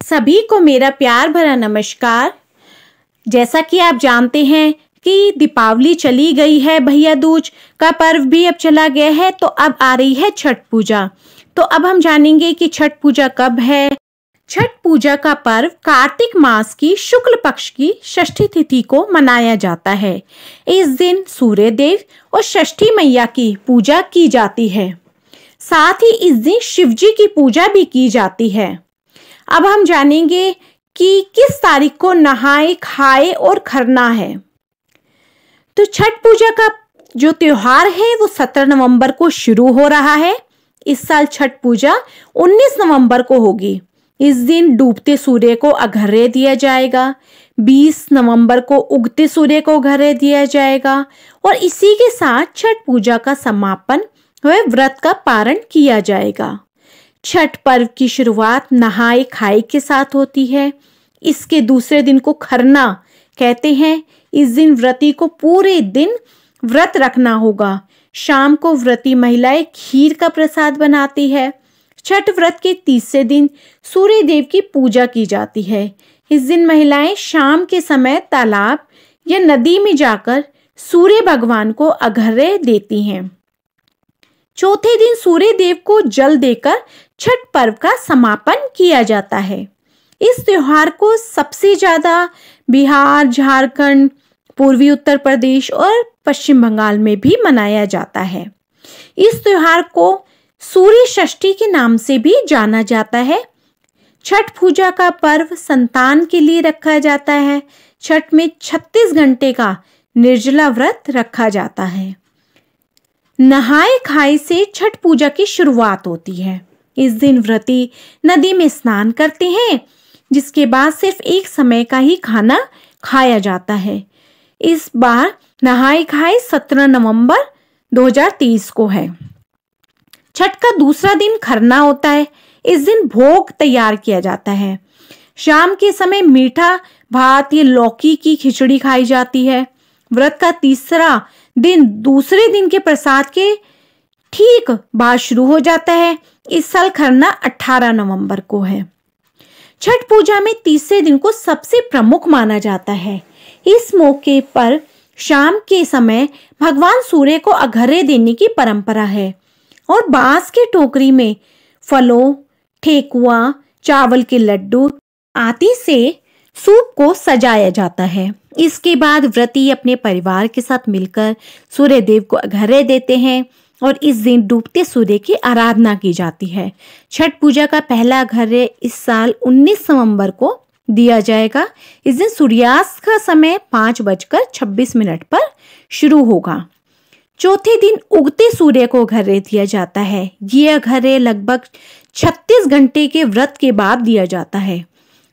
सभी को मेरा प्यार भरा नमस्कार। जैसा कि आप जानते हैं कि दीपावली चली गई है, भैया दूज का पर्व भी अब चला गया है, तो अब आ रही है छठ पूजा। तो अब हम जानेंगे कि छठ पूजा कब है। छठ पूजा का पर्व कार्तिक मास की शुक्ल पक्ष की षष्ठी तिथि को मनाया जाता है। इस दिन सूर्य देव और षष्ठी मैया की पूजा की जाती है। साथ ही इस दिन शिव जी की पूजा भी की जाती है। अब हम जानेंगे कि किस तारीख को नहाए खाए और खरना है। तो छठ पूजा का जो त्योहार है वो 17 नवंबर को शुरू हो रहा है। इस साल छठ पूजा 19 नवंबर को होगी। इस दिन डूबते सूर्य को अर्घ्य दिया जाएगा। 20 नवंबर को उगते सूर्य को अर्घ्य दिया जाएगा और इसी के साथ छठ पूजा का समापन व व्रत का पारण किया जाएगा। छठ पर्व की शुरुआत नहाए खाए के साथ होती है। इसके दूसरे दिन को खरना कहते हैं। इस दिन व्रती को पूरे दिन व्रत रखना होगा। शाम को व्रती महिलाएं खीर का प्रसाद बनाती है। छठ व्रत के तीसरे दिन सूर्य देव की पूजा की जाती है। इस दिन महिलाएं शाम के समय तालाब या नदी में जाकर सूर्य भगवान को अर्घ्य देती हैं। चौथे दिन सूर्य देव को जल देकर छठ पर्व का समापन किया जाता है। इस त्योहार को सबसे ज्यादा बिहार, झारखंड, पूर्वी उत्तर प्रदेश और पश्चिम बंगाल में भी मनाया जाता है। इस त्योहार को सूर्य षष्ठी के नाम से भी जाना जाता है। छठ पूजा का पर्व संतान के लिए रखा जाता है। छठ में 36 घंटे का निर्जला व्रत रखा जाता है। नहाए खाए से छठ पूजा की शुरुआत होती है। इस दिन व्रती नदी में स्नान करते हैं, जिसके बाद सिर्फ एक समय का ही खाना खाया जाता है। इस बार नहाए खाए 17 नवंबर 2023 को है। छठ का दूसरा दिन खरना होता है। इस दिन भोग तैयार किया जाता है। शाम के समय मीठा भात या लौकी की खिचड़ी खाई जाती है। व्रत का तीसरा दिन दूसरे दिन के प्रसाद के ठीक बाद शुरू हो जाता है। इस साल खरना 18 नवंबर को है। छठ पूजा में तीसरे दिन को सबसे प्रमुख माना जाता है। इस मौके पर शाम के समय भगवान सूर्य को अर्घ्य देने की परंपरा है और बांस की टोकरी में फलों, ठेकुआ, चावल के लड्डू आदि से सूप को सजाया जाता है। इसके बाद व्रती अपने परिवार के साथ मिलकर सूर्य देव को अर्घ्य देते हैं और इस दिन डूबते सूर्य की आराधना की जाती है। छठ पूजा का पहला अर्घ्य इस साल 19 नवंबर को दिया जाएगा। इस दिन सूर्यास्त का समय 5:26 पर शुरू होगा। चौथे दिन उगते सूर्य को अर्घ्य दिया जाता है। यह अर्घ्य लगभग 36 घंटे के व्रत के बाद दिया जाता है।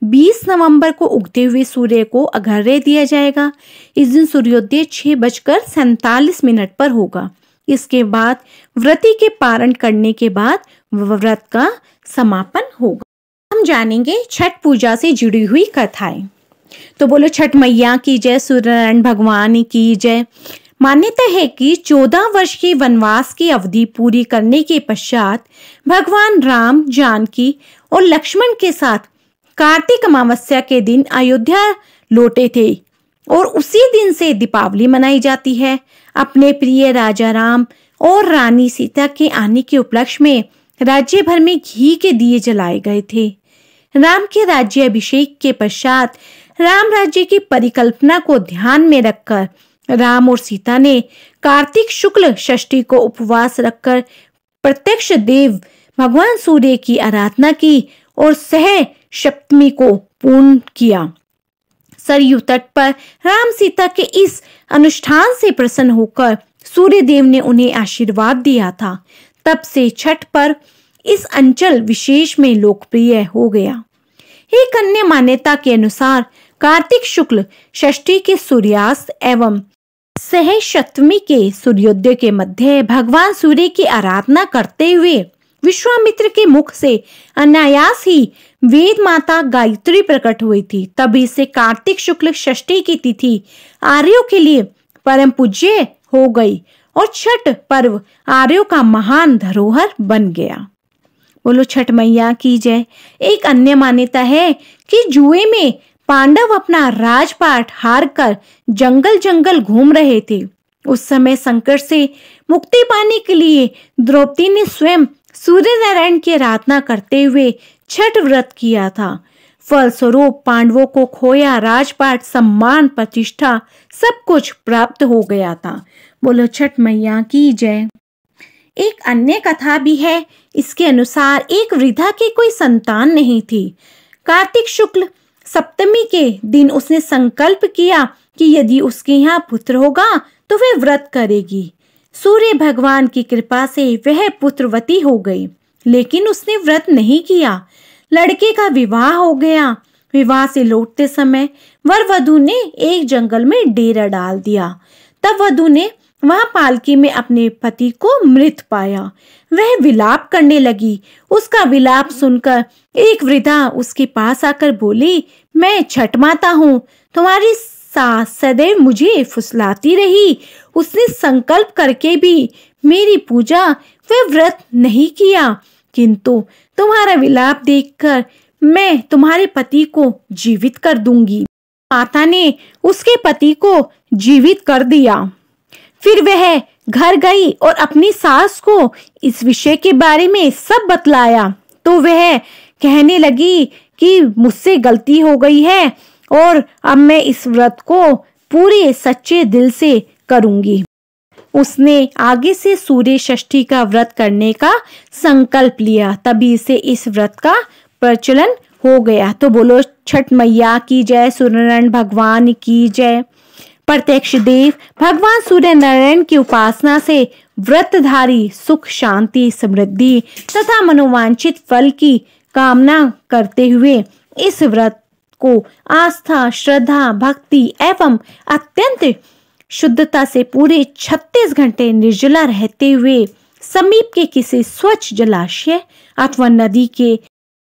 20 नवंबर को उगते हुए सूर्य को अर्घ्य दिया जाएगा। इस दिन सूर्योदय 6:47 पर होगा। इसके बाद व्रती के पारण करने के बाद व्रत का समापन होगा। हम जानेंगे छठ पूजा से जुड़ी हुई कथाएं। तो बोलो छठ मैया की जय, सूर्यनारायण भगवान की जय। मान्यता है कि 14 वर्ष के वनवास की अवधि पूरी करने के पश्चात भगवान राम, जानकी और लक्ष्मण के साथ कार्तिक अमावस्या के दिन अयोध्या लौटे थे और उसी दिन से दीपावली मनाई जाती है। अपने प्रिय राजा राम और रानी सीता के आने के उपलक्ष्य में राज्य भर में घी के दिए जलाए गए थे। राम के राज्य अभिषेक के पश्चात राम राज्य की परिकल्पना को ध्यान में रखकर राम और सीता ने कार्तिक शुक्ल षष्ठी को उपवास रखकर प्रत्यक्ष देव भगवान सूर्य की आराधना की और सह सप्तमी को पूर्ण किया। सरयू तट पर राम सीता के इस अनुष्ठान से प्रसन्न होकर सूर्य देव ने उन्हें आशीर्वाद दिया था। तब से छठ पर्व इस अंचल विशेष में लोकप्रिय हो गया। एक अन्य मान्यता के अनुसार कार्तिक शुक्ल षष्ठी के सूर्यास्त एवं सह सप्तमी के सूर्योदय के मध्य भगवान सूर्य की आराधना करते हुए विश्वामित्र के मुख से अनायास ही वेद माता गायत्री प्रकट हुई थी। तभी से कार्तिक शुक्ल षष्ठी की तिथि आर्यों के लिए परम पूज्य हो गई और छठ पर्व आर्यों का महान धरोहर बन गया। बोलो छठ मैया की जय। एक अन्य मान्यता है कि जुए में पांडव अपना राजपाट हारकर जंगल जंगल घूम रहे थे। उस समय संकट से मुक्ति पाने के लिए द्रौपदी ने स्वयं सूर्य नारायण की आराधना करते हुए छठ व्रत किया था। फलस्वरूप पांडवों को खोया राजपाट, सम्मान, प्रतिष्ठा सब कुछ प्राप्त हो गया था। बोलो छठ मैया की जय। एक अन्य कथा भी है। इसके अनुसार एक वृद्धा की कोई संतान नहीं थी। कार्तिक शुक्ल सप्तमी के दिन उसने संकल्प किया कि यदि उसके यहाँ पुत्र होगा तो वह व्रत करेगी। सूर्य भगवान की कृपा से वह पुत्रवती हो गई, लेकिन उसने व्रत नहीं किया। लड़के का विवाह हो गया। विवाह से लौटते समय वर वधू ने एक जंगल में डेरा डाल दिया। तब वधू ने वहां पालकी में अपने पति को मृत पाया। वह विलाप करने लगी। उसका विलाप सुनकर एक वृद्धा उसके पास आकर बोली, मैं छठ माता हूँ, तुम्हारी सास सदैव मुझे फुसलाती रही। उसने संकल्प करके भी मेरी पूजा व व्रत नहीं किया, किंतु तुम्हारा विलाप देखकर मैं तुम्हारे पति को जीवित कर दूंगी। माता ने उसके पति को जीवित कर दिया। फिर वह घर गई और अपनी सास को इस विषय के बारे में सब बतलाया। तो वह कहने लगी कि मुझसे गलती हो गई है और अब मैं इस व्रत को पूरे सच्चे दिल से करूंगी। उसने आगे से सूर्य षष्ठी का व्रत करने का संकल्प लिया। तभी से इस व्रत का प्रचलन हो गया। तो बोलो छठ मैया की जय, सूर्यनारायण भगवान की जय। प्रत्यक्ष देव भगवान सूर्य नारायण की उपासना से व्रतधारी सुख, शांति, समृद्धि तथा मनोवांछित फल की कामना करते हुए इस व्रत को आस्था, श्रद्धा, भक्ति एवं अत्यंत शुद्धता से पूरे 36 घंटे निर्जला रहते हुए समीप के किसी स्वच्छ जलाशय अथवा नदी के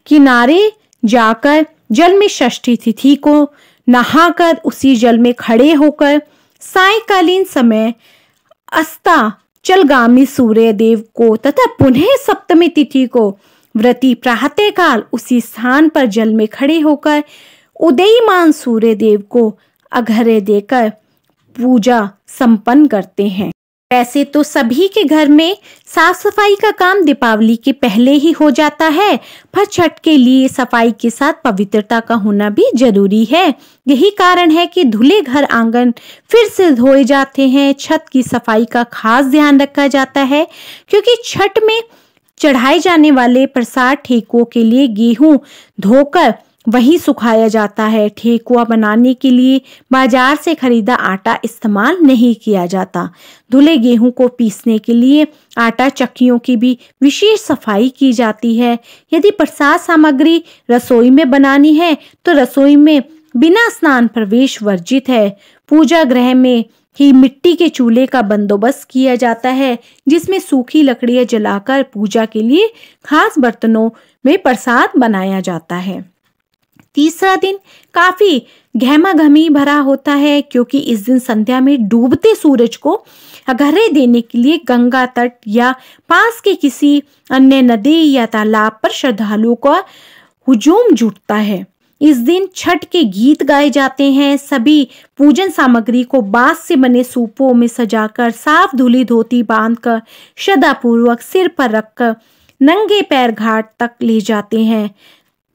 किनारे जाकर जल में षष्ठी तिथि को नहाकर उसी जल में खड़े होकर सायंकालीन समय अस्ताचलगामी सूर्य देव को तथा पुनः सप्तमी तिथि को व्रती प्रातःकाल उसी स्थान पर जल में खड़े होकर उदयीमान सूर्य देव को अर्घ्य देकर पूजा संपन्न करते हैं। वैसे तो सभी के घर में साफ सफाई का काम दीपावली के पहले ही हो जाता है, पर छठ के लिए सफाई के साथ पवित्रता का होना भी जरूरी है। यही कारण है कि धुले घर आंगन फिर से धोए जाते हैं। छठ की सफाई का खास ध्यान रखा जाता है, क्योंकि छठ में चढ़ाए जाने वाले प्रसाद ठेकुओं के लिए गेहूं धोकर वही सुखाया जाता है। ठेकुआ बनाने के लिए बाजार से खरीदा आटा इस्तेमाल नहीं किया जाता। धुले गेहूं को पीसने के लिए आटा चक्कियों की भी विशेष सफाई की जाती है। यदि प्रसाद सामग्री रसोई में बनानी है तो रसोई में बिना स्नान प्रवेश वर्जित है। पूजा गृह में ही मिट्टी के चूल्हे का बंदोबस्त किया जाता है, जिसमें सूखी लकड़ियां जलाकर पूजा के लिए खास बर्तनों में प्रसाद बनाया जाता है। तीसरा दिन काफी गहमा-गहमी भरा होता है, क्योंकि इस दिन संध्या में डूबते सूरज को अर्घ्य देने के लिए गंगा तट या पास के किसी अन्य नदी या तालाब पर श्रद्धालुओं का हुजूम जुटता है। इस दिन छठ के गीत गाए जाते हैं। सभी पूजन सामग्री को बांस से बने सूपों में सजाकर साफ धुली धोती बांधकर श्रद्धापूर्वक सिर पर रखकर नंगे पैर घाट तक ले जाते हैं।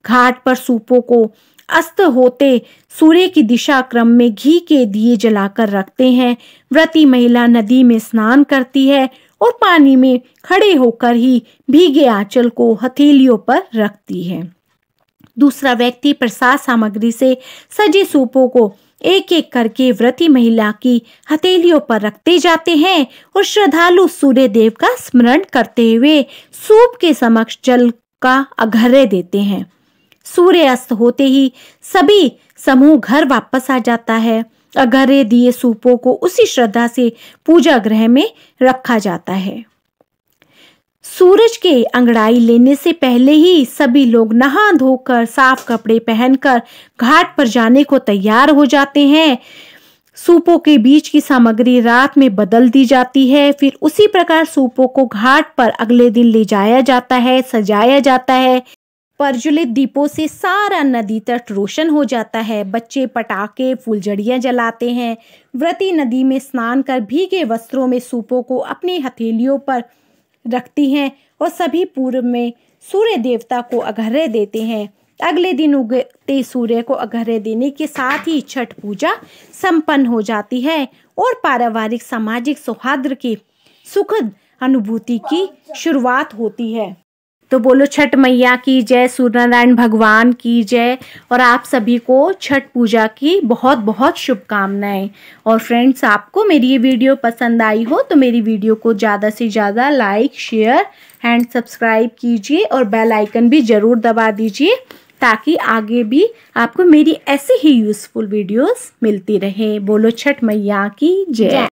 घाट पर सूपों को अस्त होते सूर्य की दिशा क्रम में घी के दिए जलाकर रखते हैं। व्रती महिला नदी में स्नान करती है और पानी में खड़े होकर ही भीगे आंचल को हथेलियों पर रखती है। दूसरा व्यक्ति प्रसाद सामग्री से सजे सूपों को एक एक करके व्रती महिला की हथेलियों पर रखते जाते हैं और श्रद्धालु सूर्य देव का स्मरण करते हुए सूप के समक्ष जल का अर्घ्य देते हैं। सूर्य अस्त होते ही सभी समूह घर वापस आ जाता है। अर्घ्य दिए सूपों को उसी श्रद्धा से पूजा गृह में रखा जाता है। सूरज के अंगड़ाई लेने से पहले ही सभी लोग नहा धोकर साफ कपड़े पहनकर घाट पर जाने को तैयार हो जाते हैं। सूपों के बीच की सामग्री रात में बदल दी जाती है। फिर उसी प्रकार सूपों को घाट पर अगले दिन ले जाया जाता है, सजाया जाता है। प्रज्वलित दीपों से सारा नदी तट रोशन हो जाता है। बच्चे पटाखे, फुलझड़ियां जलाते हैं। व्रती नदी में स्नान कर भीगे वस्त्रों में सूपों को अपनी हथेलियों पर रखती हैं और सभी पूर्व में सूर्य देवता को अर्घ्य देते हैं। अगले दिन उगते सूर्य को अर्घ्य देने के साथ ही छठ पूजा संपन्न हो जाती है और पारिवारिक सामाजिक सौहार्द की सुखद अनुभूति की शुरुआत होती है। तो बोलो छठ मैया की जय, सूर्य नारायण भगवान की जय। और आप सभी को छठ पूजा की बहुत बहुत शुभकामनाएं। और फ्रेंड्स, आपको मेरी ये वीडियो पसंद आई हो तो मेरी वीडियो को ज़्यादा से ज़्यादा लाइक, शेयर एंड सब्सक्राइब कीजिए और बेल आइकन भी ज़रूर दबा दीजिए ताकि आगे भी आपको मेरी ऐसी ही यूज़फुल वीडियोस मिलती रहे। बोलो छठ मैया की जय।